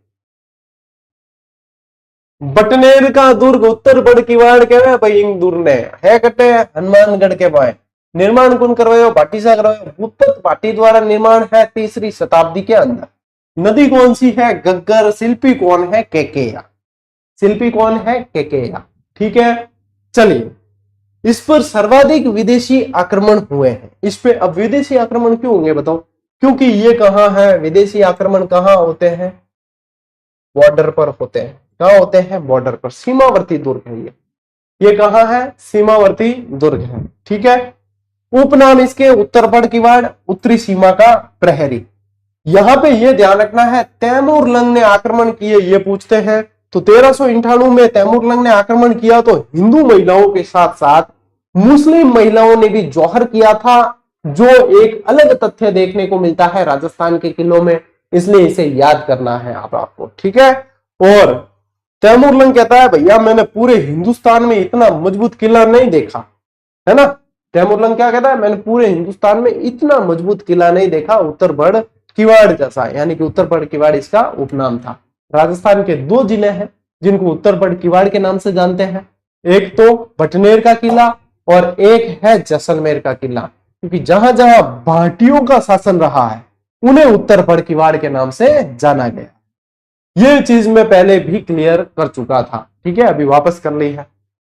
बटनेर का दुर्ग उत्तर बड़ किवाड़ के भाई दूर ने है कटे हनुमानगढ़ के पाए। निर्माण कौन करवाया? भाटी से करवाया। भूपत भाटी द्वारा निर्माण है 3री शताब्दी के अंदर। नदी कौन सी है? गग्गर। शिल्पी कौन है? केकेया। शिल्पी कौन है? केकेया। ठीक है, चलिए, इस पर सर्वाधिक विदेशी आक्रमण हुए हैं। इस पे अब विदेशी आक्रमण क्यों होंगे बताओ? क्योंकि ये कहां है? विदेशी आक्रमण कहां होते हैं? बॉर्डर पर होते हैं। कहां होते हैं? बॉर्डर पर। सीमावर्ती दुर्ग है ये कहां है? सीमावर्ती दुर्ग है। ठीक है, उपनाम इसके उत्तरपड़ किवाड़, उत्तरी सीमा का प्रहरी। यहां पे ये ध्यान रखना है, तैमूर लंग ने आक्रमण किए, ये पूछते हैं। तो 1398 में तैमूर लंग ने आक्रमण किया तो हिंदू महिलाओं के साथ साथ मुस्लिम महिलाओं ने भी जौहर किया था, जो एक अलग तथ्य देखने को मिलता है राजस्थान के किलों में, इसलिए इसे याद करना है आपको। ठीक है, और तैमूर लंग कहता है भैया मैंने पूरे हिंदुस्तान में इतना मजबूत किला नहीं देखा, है ना। तैमूर लंग क्या कहता है? मैंने पूरे हिंदुस्तान में इतना मजबूत किला नहीं देखा उत्तरबड़ किवाड़ जैसा, यानी कि उत्तरपड़ किवाड़ इसका उपनाम था। राजस्थान के 2 जिले हैं जिनको उत्तरपड़ किवाड़ के नाम से जानते हैं, एक तो भटनेर का किला और एक है जैसलमेर का किला, क्योंकि जहां जहां भाटियों का शासन रहा है उन्हें उत्तरपड़ किवाड़ के नाम से जाना गया। ये चीज मैं पहले भी क्लियर कर चुका था। ठीक है, अभी वापस कर ली है।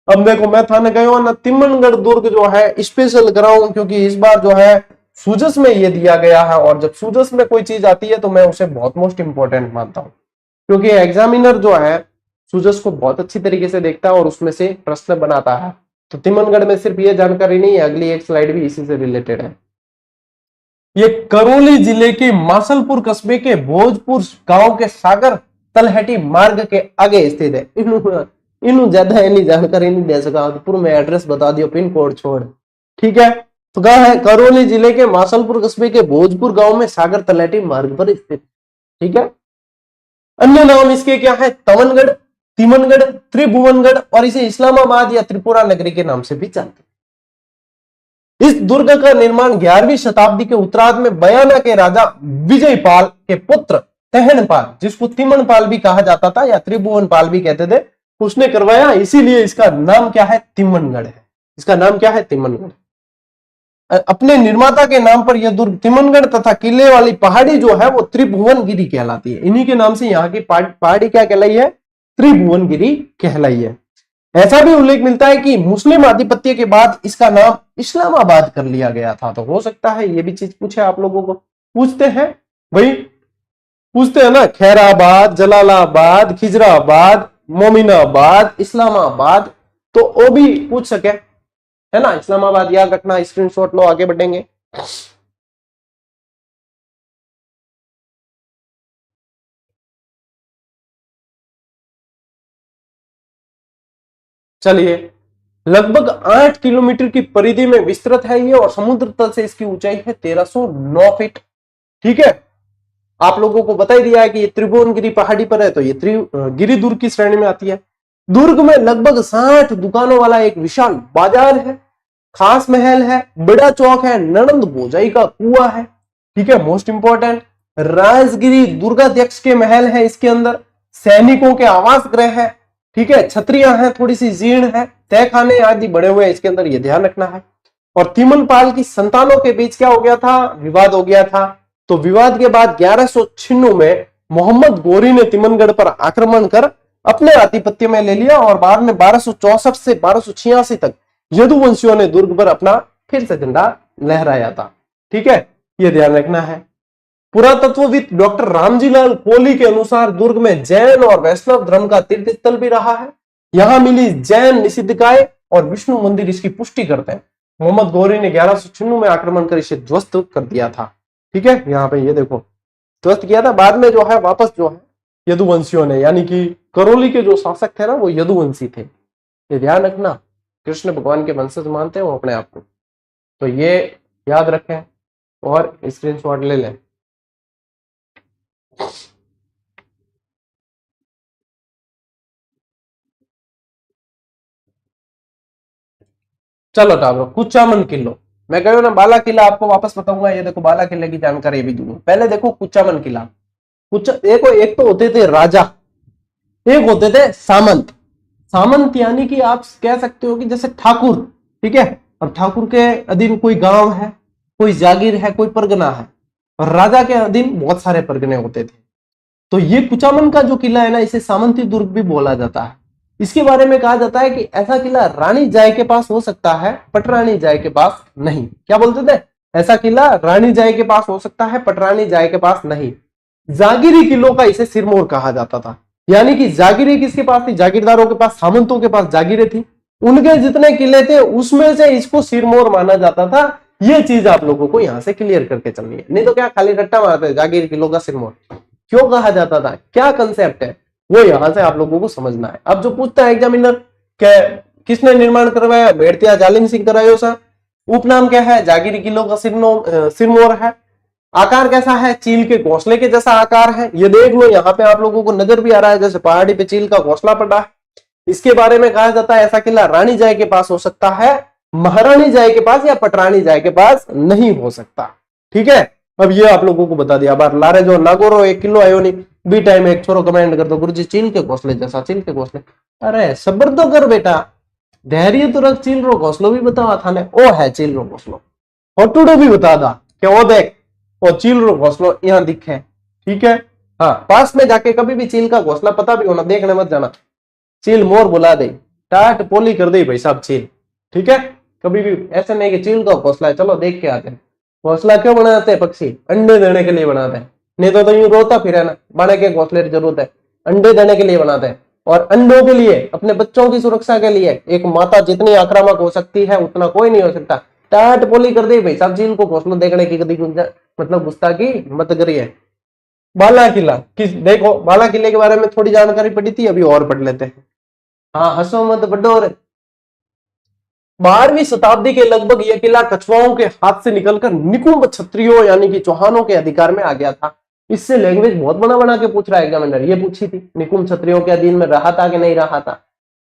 अब देखो, मैं थाने गयो ना, तिमनगढ़ दुर्ग जो है स्पेशल कराऊं, क्योंकि इस बार जो है सूजस में ये दिया गया है, और जब सूजस में कोई चीज आती है तो मैं उसे बहुत मोस्ट इंपॉर्टेंट मानता हूं, क्योंकि एग्जामिनर जो है सूजस को बहुत अच्छी तरीके से देखता है और उसमें से प्रश्न बनाता है। तो तिमनगढ़ में सिर्फ ये जानकारी नहीं है, अगली एक स्लाइड भी इसी से रिलेटेड है। ये करौली जिले के मासलपुर कस्बे के भोजपुर गांव के सागर तलहटी मार्ग के आगे स्थित है। इन्हों ज्यादा इन्हीं जानकारी नहीं दे सका, पूरा मैं एड्रेस बता दियो, पिन कोड छोड़। ठीक है, तो कहा है करौली जिले के मासलपुर कस्बे के भोजपुर गांव में सागर तलहटी मार्ग पर स्थित। ठीक है, अन्य नाम इसके क्या है? तमनगढ़, तिमनगढ़, त्रिभुवनगढ़, और इसे इस्लामाबाद या त्रिपुरा नगरी के नाम से भी जानते हैं। इस दुर्ग का निर्माण 11वीं शताब्दी के उत्तरार्ध में बयाना के राजा विजयपाल के पुत्र तहनपाल, जिसको तिमनपाल भी कहा जाता था या त्रिभुवनपाल भी कहते थे, उसने करवाया। इसीलिए इसका नाम क्या है? तिमनगढ़ है। इसका नाम क्या है? तिमनगढ़। अपने निर्माता के नाम पर यह दुर्ग तिमनगढ़ तथा किले वाली पहाड़ी जो है वो त्रिभुवनगिरी कहलाती है। इन्हीं के नाम से यहाँ की पहाड़ी क्या कहलाई है? त्रिभुवनगिरी कहलाई है। ऐसा भी उल्लेख मिलता है कि मुस्लिम आधिपत्य के बाद इसका नाम इस्लामाबाद कर लिया गया था। तो हो सकता है ये भी चीज पूछे आप लोगों को, पूछते हैं भाई, पूछते हैं ना, खैराबाद, जलालाबाद, खिजराबाद, मोमिनाबाद, इस्लामाबाद, तो वो भी पूछ सके, है ना। इस्लामाबाद याद रखना, स्क्रीनशॉट लो, आगे बढ़ेंगे। चलिए, लगभग 8 किलोमीटर की परिधि में विस्तृत है ये, और समुद्र तल से इसकी ऊंचाई है 1309 फीट। ठीक है, आप लोगों को बता ही दिया है कि ये त्रिभुवनगिरी पहाड़ी पर है, तो ये गिरी दुर्ग की श्रेणी में आती है। दुर्ग में लगभग 60 दुकानों वाला एक विशाल बाजार है, खास महल है, बड़ा चौक है, ननंद भोजाई का कुआं है। ठीक है, मोस्ट इंपॉर्टेंट, राजगिरी दुर्गाध्यक्ष के महल है इसके अंदर, सैनिकों के आवास गृह है। ठीक है, छतरियां हैं, थोड़ी सी जीर्ण है, तहखाने आदि बड़े हुए हैं इसके अंदर, ये ध्यान रखना है। और तिमनपाल की संतानों के बीच क्या हो गया था? विवाद हो गया था। तो विवाद के बाद 1196 में मोहम्मद गोरी ने तिमनगढ़ पर आक्रमण कर अपने आधिपत्य में ले लिया, और बाद में 1264 से 1286 तक यदुवंशियों ने दुर्ग पर अपना फिर से झंडा लहराया था। ठीक है, यह ध्यान रखना है। पुरातत्वविद डॉक्टर रामजीलाल कोहली के अनुसार दुर्ग में जैन और वैष्णव धर्म का तीर्थ स्थल भी रहा है। यहां मिली जैन निषिद्धकाय और विष्णु मंदिर इसकी पुष्टि करते हैं। मोहम्मद गौरी ने 1196 में आक्रमण कर इसे ध्वस्त कर दिया था। ठीक है, यहाँ पे ये देखो ध्वस्त किया था, बाद में जो है वापस जो है यदुवंशियों ने, यानी कि करौली के जो शासक थे ना वो यदुवंशी थे, ये ध्यान रखना। कृष्ण भगवान के वंशज मानते हैं वो अपने आप को, तो ये याद रखें और स्क्रीनशॉट ले लें। चलो टाबरो, कुचामन किलो, मैं कह ना बाला किला आपको वापस बताऊंगा। ये देखो बाला किले की जानकारी भी दूंगा, पहले देखो कुचामन किला। देखो, एक तो होते थे राजा, एक होते थे सामंत। सामंत यानी कि आप कह सकते हो कि जैसे ठाकुर। ठीक है, और ठाकुर के अधीन कोई गांव है, कोई जागीर है, कोई परगना है, और राजा के अधीन बहुत सारे परगने होते थे। तो ये कुचामन का जो किला है ना, इसे सामंती दुर्ग भी बोला जाता है। इसके बारे में कहा जाता है कि ऐसा किला रानी जाय के पास हो सकता है, पटरानी जाय के पास नहीं। क्या बोलते थे? ऐसा किला रानी जाय के पास हो सकता है, पटरानी जाय के पास नहीं। जागीरी किलों का इसे सिरमौर कहा जाता था। यानी कि जागीरी किसके पास थी? जागीरदारों के पास, सामंतों के पास जागीरें थी। उनके जितने किले थे उसमें से इसको सिरमौर माना जाता था। ये चीज आप लोगों को यहां से क्लियर करके चलनी है, नहीं तो क्या खाली रट्टा मारते हैं जागीर किलों का सिरमौर क्यों कहा जाता था, क्या कंसेप्ट है, वो यहां से आप लोगों को समझना है। अब जो पूछता है एग्जामिनर किसने निर्माण करवाया? भेड़तिया जालिम सिंह करायो सा। उपनाम क्या है? जागीरी किलों का सिरमौर है। आकार कैसा है? चील के घोंसले के जैसा आकार है। ये देख लो, यहाँ पे आप लोगों को नजर भी आ रहा है जैसे पहाड़ी पे चील का घोंसला पड़ा है। इसके बारे में कहा जाता है ऐसा किला रानी जाय के पास हो सकता है, महारानी जाय के पास या पटरानी जाय के पास नहीं हो सकता। ठीक है, अब ये आप लोगों को बता दिया। बार लारे जो नागोरो एक किलो आयो नहीं बी टाइम एक छोरो कमेंट कर दो गुरुजी चील के घोंसले जैसा, चील के घोंसले। अरे सब्र तो कर बेटा, धैर्य तो रख, चील रो घोंसलो भी बतावा था ने, ओ है चील रो घोंसलो। फोटो भी बता दा कि वो देख वो चील रो घोंसलो यहाँ दिखे। ठीक है, हाँ पास में जाके कभी भी चील का घोंसला पता भी होना, देखने मत जाना। चील मोर बुला दे, टाट पोली कर दे भाई साहब चील। ठीक है, कभी भी ऐसा नहीं कि चील का घोंसला है चलो देख के आते हैं। घोंसला क्यों बनाते हैं पक्षी? अंडे देने के लिए बनाते हैं, नहीं तो यूं रोता फिर ना। बने के घोंसले की जरूरत है, अंडे देने के लिए बनाते हैं। और अंडों के लिए, अपने बच्चों की सुरक्षा के लिए एक माता जितनी आक्रामक हो सकती है उतना कोई नहीं हो सकता। टाट पोली कर दे भाई साहब चील को घोंसला देखने की कभी मतलब गुस्ताखी मत करिए। बाला किला किस, देखो बाला किले के बारे में थोड़ी जानकारी पड़ी थी, अभी और पढ़ लेते हैं। हाँ हंसो मत बड्डो। 12वीं शताब्दी के लगभग यह किला कछुआओं के हाथ से निकलकर निकुंभ क्षत्रियों यानी कि चौहानों के अधिकार में आ गया था। इससे लैंग्वेज बहुत बना बना के पूछ रहा है एग्जामिनर, ये पूछी थी निकुंभ क्षत्रियों के अधीन में रहा था कि नहीं रहा था।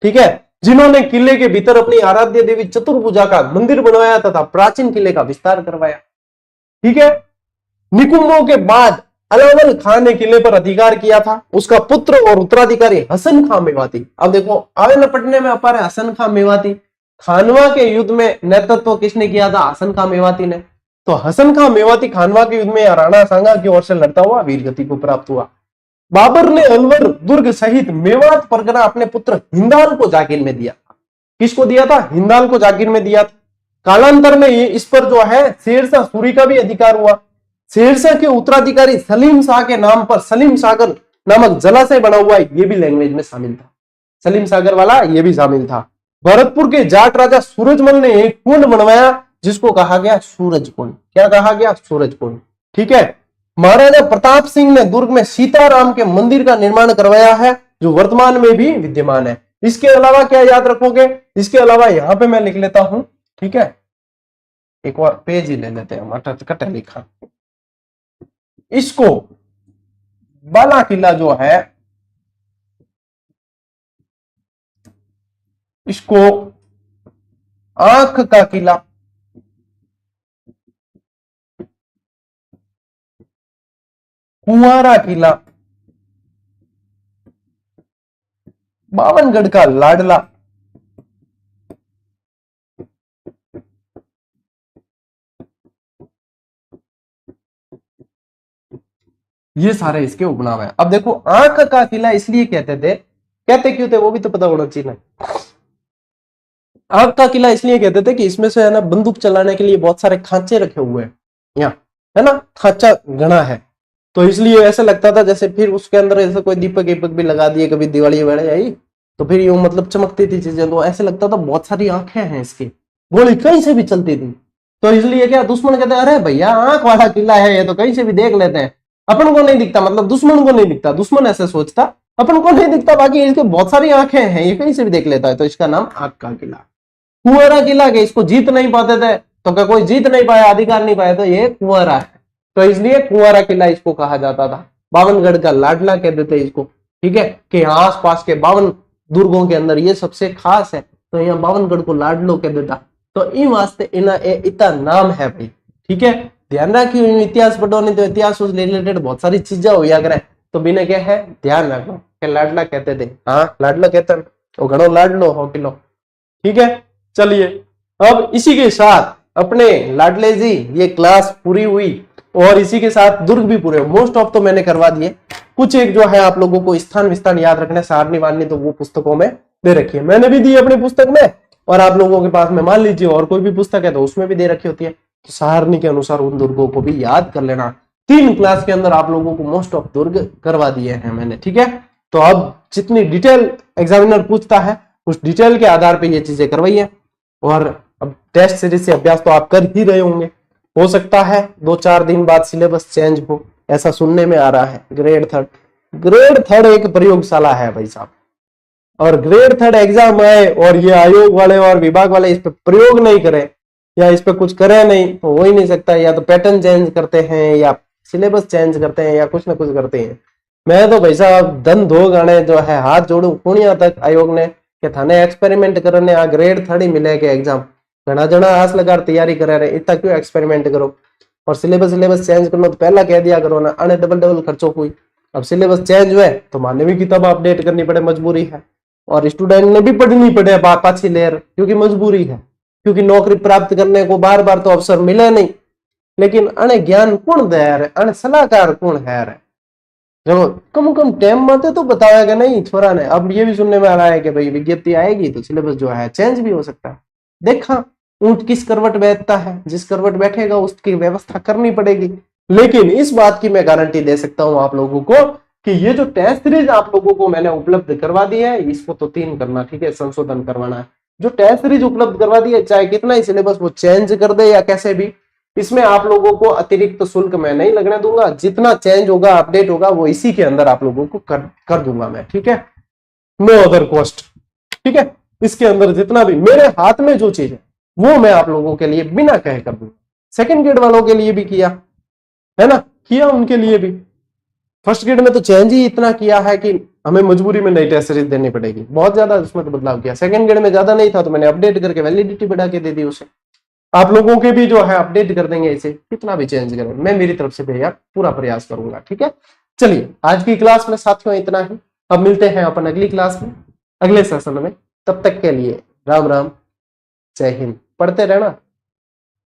ठीक है, जिन्होंने किले के भीतर अपनी आराध्य देवी चतुर्भुजा का मंदिर बनवाया तथा प्राचीन किले का विस्तार करवाया। ठीक है, निकुंभों के बाद अलावल खान ने किले पर अधिकार किया था। उसका पुत्र और उत्तराधिकारी हसन खां मेवाती। अब देखो आवे न पटने में अपार है हसन खां मेवाती। खानवा के युद्ध में नेतृत्व किसने किया था? हसन खां मेवाती ने। तो हसन खां मेवाती खानवा के युद्ध में राणा सांगा की ओर से लड़ता हुआ वीर गति को प्राप्त हुआ। बाबर ने अलवर दुर्ग सहित मेवात परगना अपने पुत्र हिंदाल को जागीर में दिया। किसको दिया था? हिंदाल को जागीर में दिया था। कालांतर में इस पर जो है शेरशाह सूरी का भी अधिकार हुआ। शेरशाह के उत्तराधिकारी सलीम शाह के नाम पर सलीम सागर नामक जलाशय बना हुआ है, ये भी लैंग्वेज में शामिल था। सलीम सागर वाला ये भी शामिल था। भरतपुर के जाट राजा सूरजमल ने एक कुंड बनवाया जिसको कहा गया सूरज कुंड। क्या कहा गया? सूरज कुंड। ठीक है, महाराजा प्रताप सिंह ने दुर्ग में सीताराम के मंदिर का निर्माण करवाया है जो वर्तमान में भी विद्यमान है। इसके अलावा क्या याद रखोगे? इसके अलावा यहां पे मैं लिख लेता हूं। ठीक है, एक और पेज ही ले लेते हैं, कटे लिखा। इसको बाला किला जो है इसको आंख का किला, कुंवारा किला, बावनगढ़ का लाडला, ये सारे इसके उपनाम है। अब देखो आंख का किला इसलिए कहते क्यों थे वो भी तो पता होना चाहिए। आंख का किला इसलिए कहते थे कि इसमें से है ना बंदूक चलाने के लिए बहुत सारे खांचे रखे हुए हैं, यहाँ है ना खांचा घना है, तो इसलिए ऐसा लगता था जैसे फिर उसके अंदर ऐसे कोई दीपक वीपक भी लगा दिए, कभी दिवाली वगैरह आई तो फिर यूं मतलब चमकती थी चीजें, तो ऐसे लगता था बहुत सारी आंखें हैं इसकी, गोली कहीं से भी चलती थी। तो इसलिए क्या दुश्मन कहते अरे भैया आंख वाला किला है ये तो कहीं से भी देख लेते हैं, अपन को नहीं दिखता, मतलब दुश्मन को नहीं दिखता, दुश्मन ऐसे सोचता अपन को नहीं दिखता, बाकी इसके बहुत सारी आंखें हैं ये कहीं से भी देख लेता है, तो इसका नाम आंख का किला। कुंवरा किला के इसको जीत नहीं पाते थे, तो क्या कोई जीत नहीं पाया, अधिकार नहीं पाया, तो ये कुंवरा है, तो इसलिए कुंवरा किला इसको कहा जाता था। बावनगढ़ का लाडला कहते थे इसको। ठीक है, कि आस पास के 52 दुर्गों के अंदर ये सबसे खास है, तो यहाँ बावनगढ़ को लाडलो कह देता, तो इन वास्ते इना इतना नाम है भाई। ठीक है, ध्यान रखियो इतिहास पढ़ो नहीं तो इतिहास से रिलेटेड बहुत सारी चीजें होया करे, तो बिना क्या है ध्यान रखो कि लाडला कहते थे। हाँ लाडला कहते हैं तो घणो लाडलो हो किलो। ठीक है, चलिए अब इसी के साथ अपने लाडले जी ये क्लास पूरी हुई और इसी के साथ दुर्ग भी पूरे, मोस्ट ऑफ तो मैंने करवा दिए, कुछ एक जो है आप लोगों को स्थान विस्थान याद रखना, सारणी वारणी तो वो पुस्तकों में दे रखी है, मैंने भी दी अपनी पुस्तक में, और आप लोगों के पास में मान लीजिए और कोई भी पुस्तक है तो उसमें भी दे रखी होती है, तो सारणी के अनुसार उन दुर्गों को भी याद कर लेना। 3 क्लास के अंदर आप लोगों को मोस्ट ऑफ दुर्ग करवा दिए हैं मैंने, ठीक है। तो अब जितनी डिटेल एग्जामिनर पूछता है उस डिटेल के आधार पर ये चीजें करवाइए, और अब टेस्ट सीरीज से अभ्यास तो आप कर ही रहे होंगे, हो सकता है 2-4 दिन बाद सिलेबस चेंज हो, ऐसा सुनने में आ रहा है। ग्रेड थर्ड एक प्रयोगशाला है भाई साहब, और ग्रेड थर्ड एग्जाम आए और ये आयोग वाले और विभाग वाले इस पे प्रयोग नहीं करें या इस पे कुछ करें नहीं तो हो ही नहीं सकता, या तो पैटर्न चेंज करते हैं या सिलेबस चेंज करते हैं या कुछ ना कुछ करते हैं। मैं तो भाई साहब धन धो गाने जो है हाथ जोड़ू पुणिया तक आयोग ने कि थाने एक्सपेरिमेंट करने आ ग्रेड थर्ड ही मिले के एग्जाम, घना जना आस लगा तैयारी करे रहे, इतना क्यों एक्सपेरिमेंट करो, और सिलेबस चेंज करना तो पहला कह दिया करो ना, आने डबल खर्चो हुई। अब सिलेबस चेंज हुए तो माने भी किताब अपडेट करनी पड़े, मजबूरी है, और स्टूडेंट ने भी पढ़नी पड़े पाछी लेयर, क्योंकि मजबूरी है, क्योंकि नौकरी प्राप्त करने को बार बार तो अवसर मिले नहीं। लेकिन अने ज्ञान कौन दे रहे, अने सलाहकार कौन है रे, जब कम टाइम में तो बताया नहीं छोरा ने। अब ये भी सुनने में आ रहा है कि भाई विज्ञप्ति आएगी तो सिलेबस जो है चेंज भी हो सकता है। देखा ऊंट किस करवट बैठता है, जिस करवट बैठेगा उसकी व्यवस्था करनी पड़ेगी। लेकिन इस बात की मैं गारंटी दे सकता हूं आप लोगों को कि ये जो टेस्ट सीरीज आप लोगों को मैंने उपलब्ध करवा दी है, इसको तो 3 करना, ठीक है, संशोधन करवाना है। जो टेस्ट सीरीज उपलब्ध करवा दी है, चाहे कितना ही सिलेबस वो चेंज कर दे या कैसे भी, इसमें आप लोगों को अतिरिक्त शुल्क मैं नहीं लगने दूंगा। जितना चेंज होगा, अपडेट होगा, वो इसी के अंदर आप लोगों को कर दूंगा मैं, ठीक है, नो अदर कॉस्ट, ठीक है। इसके अंदर जितना भी मेरे हाथ में जो चीज है वो मैं आप लोगों के लिए बिना कहे कर दूंगा। सेकंड ग्रेड वालों के लिए भी किया है ना, किया उनके लिए भी। फर्स्ट ग्रेड में तो चेंज ही इतना किया है कि हमें मजबूरी में नई टेस्ट सीरीज देनी पड़ेगी, बहुत ज्यादा उसमें तो बदलाव किया। सेकंड ग्रेड में ज्यादा नहीं था तो मैंने अपडेट करके वैलिडिटी बढ़ा के दे दी उसे। आप लोगों के भी जो है अपडेट कर देंगे इसे, कितना भी चेंज करें, मैं मेरी तरफ से भैया पूरा प्रयास करूंगा, ठीक है। चलिए आज की क्लास में साथियों इतना ही, अब मिलते हैं अपन अगली क्लास में, अगले सेशन में। तब तक के लिए राम राम, जय हिंद, पढ़ते रहना।